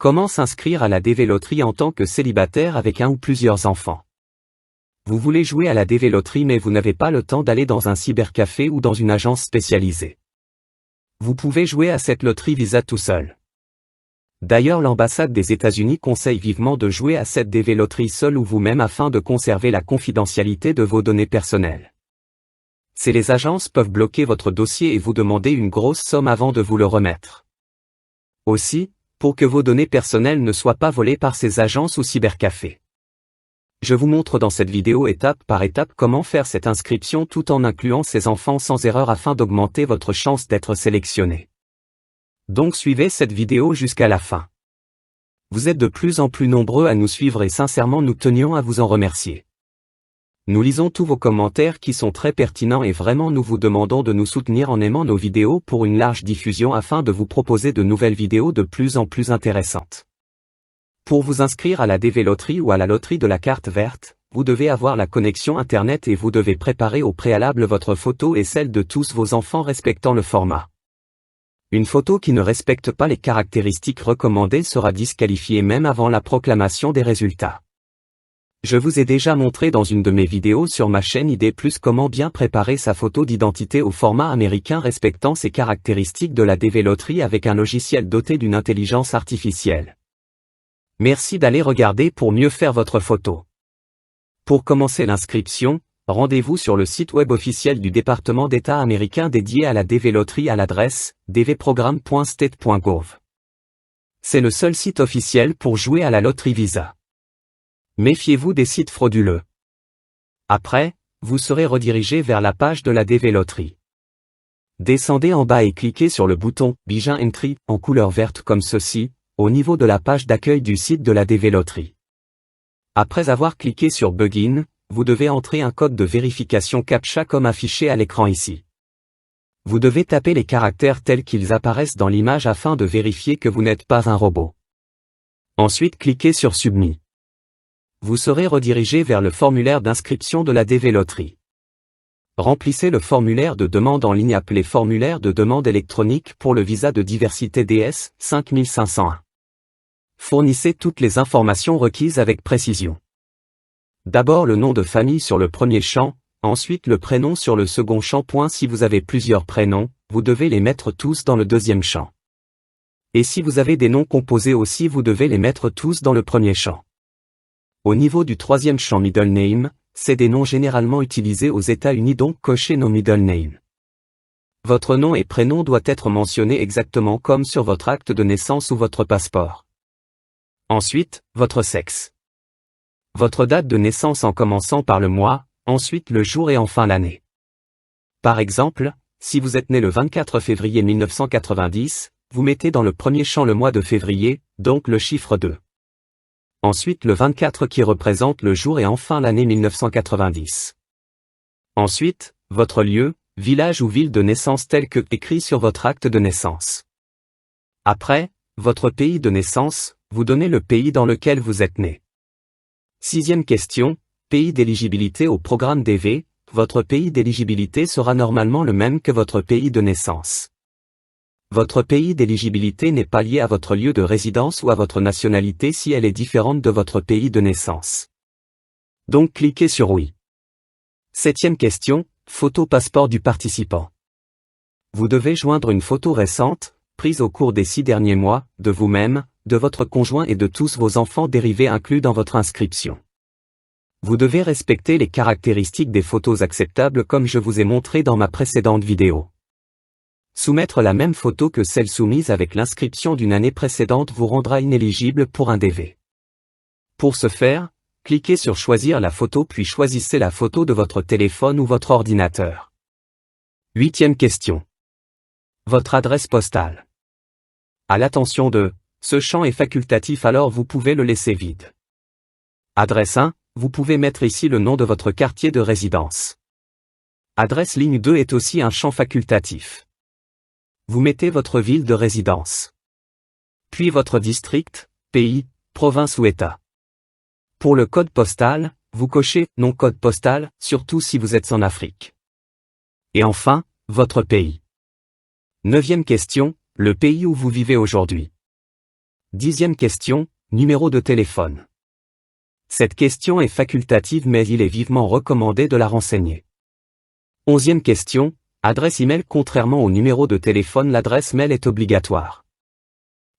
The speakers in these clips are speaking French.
Comment s'inscrire à la DV Loterie en tant que célibataire avec un ou plusieurs enfants? Vous voulez jouer à la DV Loterie mais vous n'avez pas le temps d'aller dans un cybercafé ou dans une agence spécialisée. Vous pouvez jouer à cette loterie Visa tout seul. D'ailleurs, l'ambassade des États-Unis conseille vivement de jouer à cette DV Loterie seul ou vous-même afin de conserver la confidentialité de vos données personnelles. Les agences peuvent bloquer votre dossier et vous demander une grosse somme avant de vous le remettre. Aussi, pour que vos données personnelles ne soient pas volées par ces agences ou cybercafés. Je vous montre dans cette vidéo étape par étape comment faire cette inscription tout en incluant ces enfants sans erreur afin d'augmenter votre chance d'être sélectionné. Donc suivez cette vidéo jusqu'à la fin. Vous êtes de plus en plus nombreux à nous suivre et sincèrement nous tenions à vous en remercier. Nous lisons tous vos commentaires qui sont très pertinents et vraiment nous vous demandons de nous soutenir en aimant nos vidéos pour une large diffusion afin de vous proposer de nouvelles vidéos de plus en plus intéressantes. Pour vous inscrire à la DV Loterie ou à la loterie de la carte verte, vous devez avoir la connexion Internet et vous devez préparer au préalable votre photo et celle de tous vos enfants respectant le format. Une photo qui ne respecte pas les caractéristiques recommandées sera disqualifiée même avant la proclamation des résultats. Je vous ai déjà montré dans une de mes vidéos sur ma chaîne ID+ comment bien préparer sa photo d'identité au format américain respectant ces caractéristiques de la DV Loterie avec un logiciel doté d'une intelligence artificielle. Merci d'aller regarder pour mieux faire votre photo. Pour commencer l'inscription, rendez-vous sur le site web officiel du département d'État américain dédié à la DV Loterie à l'adresse dvprogram.state.gov. C'est le seul site officiel pour jouer à la loterie Visa. Méfiez-vous des sites frauduleux. Après, vous serez redirigé vers la page de la DV Loterie. Descendez en bas et cliquez sur le bouton « Begin Entry » en couleur verte comme ceci, au niveau de la page d'accueil du site de la DV Loterie. Après avoir cliqué sur « Begin », vous devez entrer un code de vérification CAPTCHA comme affiché à l'écran ici. Vous devez taper les caractères tels qu'ils apparaissent dans l'image afin de vérifier que vous n'êtes pas un robot. Ensuite cliquez sur « Submit ». Vous serez redirigé vers le formulaire d'inscription de la DV Loterie. Remplissez le formulaire de demande en ligne appelé formulaire de demande électronique pour le visa de diversité DS 5501. Fournissez toutes les informations requises avec précision. D'abord le nom de famille sur le premier champ, ensuite le prénom sur le second champ. Si vous avez plusieurs prénoms, vous devez les mettre tous dans le deuxième champ. Et si vous avez des noms composés aussi, vous devez les mettre tous dans le premier champ. Au niveau du troisième champ middle name, c'est des noms généralement utilisés aux États-Unis donc cochez no middle name. Votre nom et prénom doit être mentionné exactement comme sur votre acte de naissance ou votre passeport. Ensuite, votre sexe. Votre date de naissance en commençant par le mois, ensuite le jour et enfin l'année. Par exemple, si vous êtes né le 24 février 1990, vous mettez dans le premier champ le mois de février, donc le chiffre 2. Ensuite le 24 qui représente le jour et enfin l'année 1990. Ensuite, votre lieu, village ou ville de naissance tel que écrit sur votre acte de naissance. Après, votre pays de naissance, vous donnez le pays dans lequel vous êtes né. Sixième question, pays d'éligibilité au programme DV, votre pays d'éligibilité sera normalement le même que votre pays de naissance. Votre pays d'éligibilité n'est pas lié à votre lieu de résidence ou à votre nationalité si elle est différente de votre pays de naissance. Donc cliquez sur oui. Septième question, photo passeport du participant. Vous devez joindre une photo récente, prise au cours des 6 derniers mois, de vous-même, de votre conjoint et de tous vos enfants dérivés inclus dans votre inscription. Vous devez respecter les caractéristiques des photos acceptables comme je vous ai montré dans ma précédente vidéo. Soumettre la même photo que celle soumise avec l'inscription d'une année précédente vous rendra inéligible pour un DV. Pour ce faire, cliquez sur Choisir la photo puis choisissez la photo de votre téléphone ou votre ordinateur. Huitième question. Votre adresse postale. À l'attention de, ce champ est facultatif alors vous pouvez le laisser vide. Adresse 1, vous pouvez mettre ici le nom de votre quartier de résidence. Adresse ligne 2 est aussi un champ facultatif. Vous mettez votre ville de résidence. Puis votre district, pays, province ou État. Pour le code postal, vous cochez « Non code postal », surtout si vous êtes en Afrique. Et enfin, votre pays. Neuvième question, le pays où vous vivez aujourd'hui. 10e question, numéro de téléphone. Cette question est facultative mais il est vivement recommandé de la renseigner. 11e question, adresse email. Contrairement au numéro de téléphone, l'adresse mail est obligatoire.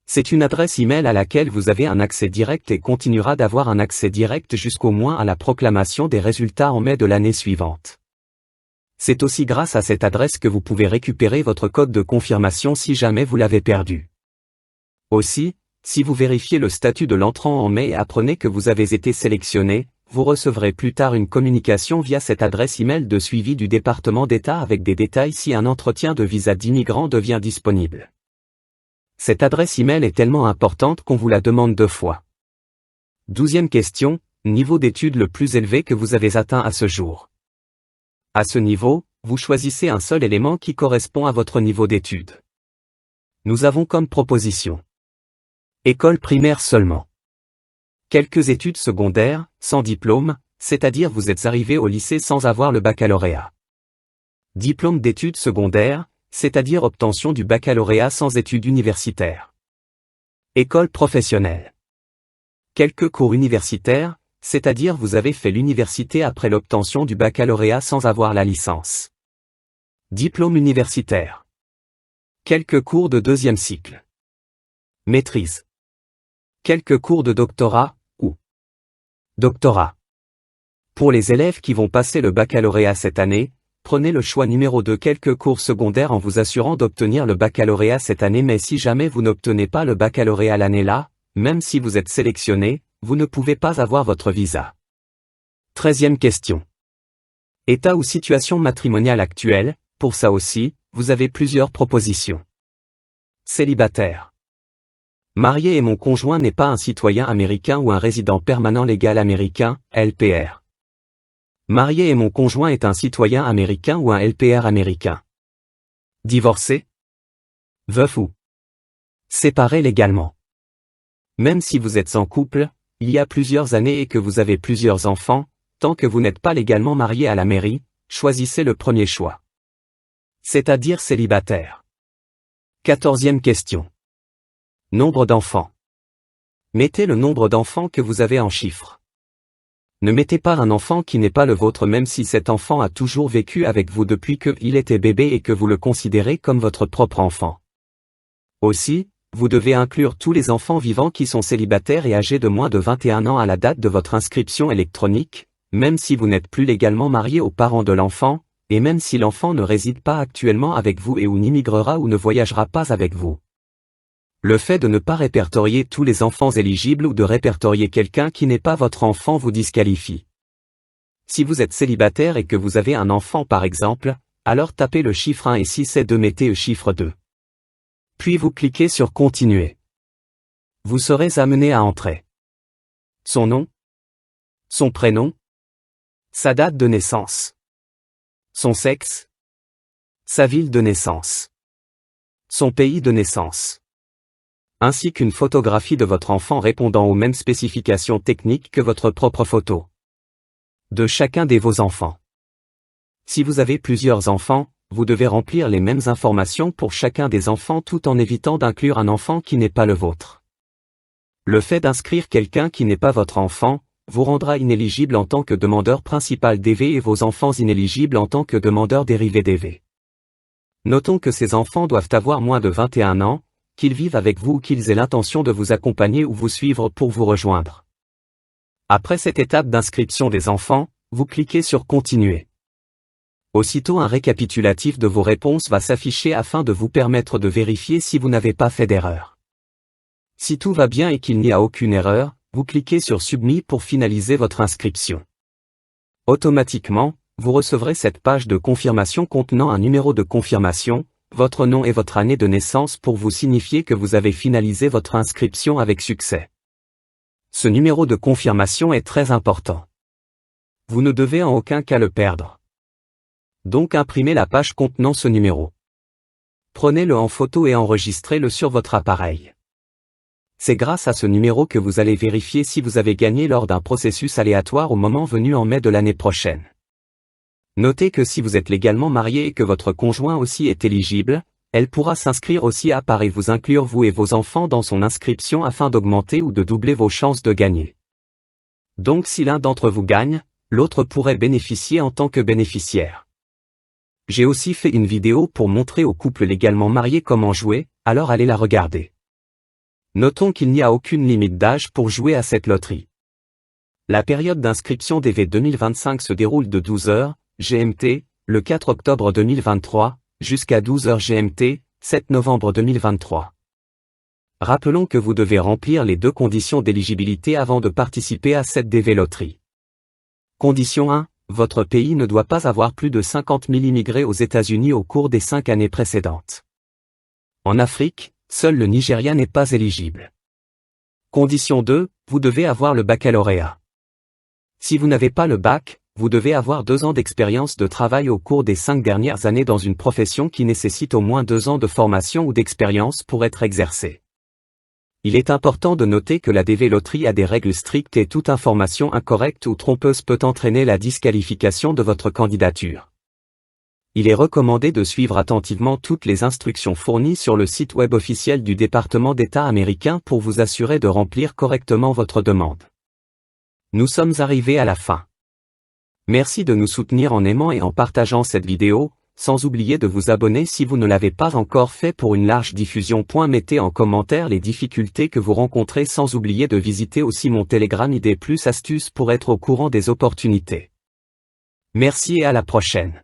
C'est une adresse email à laquelle vous avez un accès direct et continuera d'avoir un accès direct jusqu'au moins à la proclamation des résultats en mai de l'année suivante. C'est aussi grâce à cette adresse que vous pouvez récupérer votre code de confirmation si jamais vous l'avez perdu. Aussi, si vous vérifiez le statut de l'entrant en mai et apprenez que vous avez été sélectionné, vous recevrez plus tard une communication via cette adresse email de suivi du département d'État avec des détails si un entretien de visa d'immigrant devient disponible. Cette adresse email est tellement importante qu'on vous la demande 2 fois. 12e question, niveau d'études le plus élevé que vous avez atteint à ce jour. À ce niveau, vous choisissez un seul élément qui correspond à votre niveau d'études. Nous avons comme proposition école primaire seulement. Quelques études secondaires, sans diplôme, c'est-à-dire vous êtes arrivé au lycée sans avoir le baccalauréat. Diplôme d'études secondaires, c'est-à-dire obtention du baccalauréat sans études universitaires. École professionnelle. Quelques cours universitaires, c'est-à-dire vous avez fait l'université après l'obtention du baccalauréat sans avoir la licence. Diplôme universitaire. Quelques cours de 2e cycle. Maîtrise. Quelques cours de doctorat, ou doctorat. Pour les élèves qui vont passer le baccalauréat cette année, prenez le choix numéro 2, quelques cours secondaires en vous assurant d'obtenir le baccalauréat cette année, mais si jamais vous n'obtenez pas le baccalauréat l'année-là, même si vous êtes sélectionné, vous ne pouvez pas avoir votre visa. 13e question. État ou situation matrimoniale actuelle, pour ça aussi, vous avez plusieurs propositions. Célibataire. Marié et mon conjoint n'est pas un citoyen américain ou un résident permanent légal américain, LPR. Marié et mon conjoint est un citoyen américain ou un LPR américain. Divorcé. Veuf ou séparé légalement. Même si vous êtes en couple, il y a plusieurs années et que vous avez plusieurs enfants, tant que vous n'êtes pas légalement marié à la mairie, choisissez le premier choix. C'est-à-dire célibataire. 14e question. Nombre d'enfants. Mettez le nombre d'enfants que vous avez en chiffres. Ne mettez pas un enfant qui n'est pas le vôtre même si cet enfant a toujours vécu avec vous depuis qu'il était bébé et que vous le considérez comme votre propre enfant. Aussi, vous devez inclure tous les enfants vivants qui sont célibataires et âgés de moins de 21 ans à la date de votre inscription électronique, même si vous n'êtes plus légalement marié aux parents de l'enfant, et même si l'enfant ne réside pas actuellement avec vous et ou n'immigrera ou ne voyagera pas avec vous. Le fait de ne pas répertorier tous les enfants éligibles ou de répertorier quelqu'un qui n'est pas votre enfant vous disqualifie. Si vous êtes célibataire et que vous avez un enfant par exemple, alors tapez le chiffre 1 et si c'est 2 mettez le chiffre 2. Puis vous cliquez sur Continuer. Vous serez amené à entrer son nom, son prénom, sa date de naissance, son sexe, sa ville de naissance, son pays de naissance, ainsi qu'une photographie de votre enfant répondant aux mêmes spécifications techniques que votre propre photo de chacun de vos enfants. Si vous avez plusieurs enfants, vous devez remplir les mêmes informations pour chacun des enfants tout en évitant d'inclure un enfant qui n'est pas le vôtre. Le fait d'inscrire quelqu'un qui n'est pas votre enfant, vous rendra inéligible en tant que demandeur principal DV et vos enfants inéligibles en tant que demandeurs dérivés DV. Notons que ces enfants doivent avoir moins de 21 ans, qu'ils vivent avec vous ou qu'ils aient l'intention de vous accompagner ou vous suivre pour vous rejoindre. Après cette étape d'inscription des enfants, vous cliquez sur Continuer. Aussitôt un récapitulatif de vos réponses va s'afficher afin de vous permettre de vérifier si vous n'avez pas fait d'erreur. Si tout va bien et qu'il n'y a aucune erreur, vous cliquez sur Submit pour finaliser votre inscription. Automatiquement, vous recevrez cette page de confirmation contenant un numéro de confirmation, votre nom et votre année de naissance pour vous signifier que vous avez finalisé votre inscription avec succès. Ce numéro de confirmation est très important. Vous ne devez en aucun cas le perdre. Donc imprimez la page contenant ce numéro. Prenez-le en photo et enregistrez-le sur votre appareil. C'est grâce à ce numéro que vous allez vérifier si vous avez gagné lors d'un processus aléatoire au moment venu en mai de l'année prochaine. Notez que si vous êtes légalement marié et que votre conjoint aussi est éligible, Elle pourra s'inscrire aussi à part et vous inclure vous et vos enfants dans son inscription afin d'augmenter ou de doubler vos chances de gagner. Donc si l'un d'entre vous gagne, l'autre pourrait bénéficier en tant que bénéficiaire. J'ai aussi fait une vidéo pour montrer aux couples légalement mariés comment jouer, alors allez la regarder. Notons qu'il n'y a aucune limite d'âge pour jouer à cette loterie. La période d'inscription DV 2025 se déroule de 12h, GMT, le 4 octobre 2023, jusqu'à 12h GMT, 7 novembre 2023. Rappelons que vous devez remplir les deux conditions d'éligibilité avant de participer à cette DV loterie. Condition 1, votre pays ne doit pas avoir plus de 50 000 immigrés aux États-Unis au cours des 5 années précédentes. En Afrique, seul le Nigeria n'est pas éligible. Condition 2, vous devez avoir le baccalauréat. Si vous n'avez pas le bac, vous devez avoir 2 ans d'expérience de travail au cours des 5 dernières années dans une profession qui nécessite au moins 2 ans de formation ou d'expérience pour être exercée. Il est important de noter que la DV Loterie a des règles strictes et toute information incorrecte ou trompeuse peut entraîner la disqualification de votre candidature. Il est recommandé de suivre attentivement toutes les instructions fournies sur le site web officiel du département d'État américain pour vous assurer de remplir correctement votre demande. Nous sommes arrivés à la fin. Merci de nous soutenir en aimant et en partageant cette vidéo, sans oublier de vous abonner si vous ne l'avez pas encore fait pour une large diffusion. Mettez en commentaire les difficultés que vous rencontrez sans oublier de visiter aussi mon Telegram ID+ astuces pour être au courant des opportunités. Merci et à la prochaine.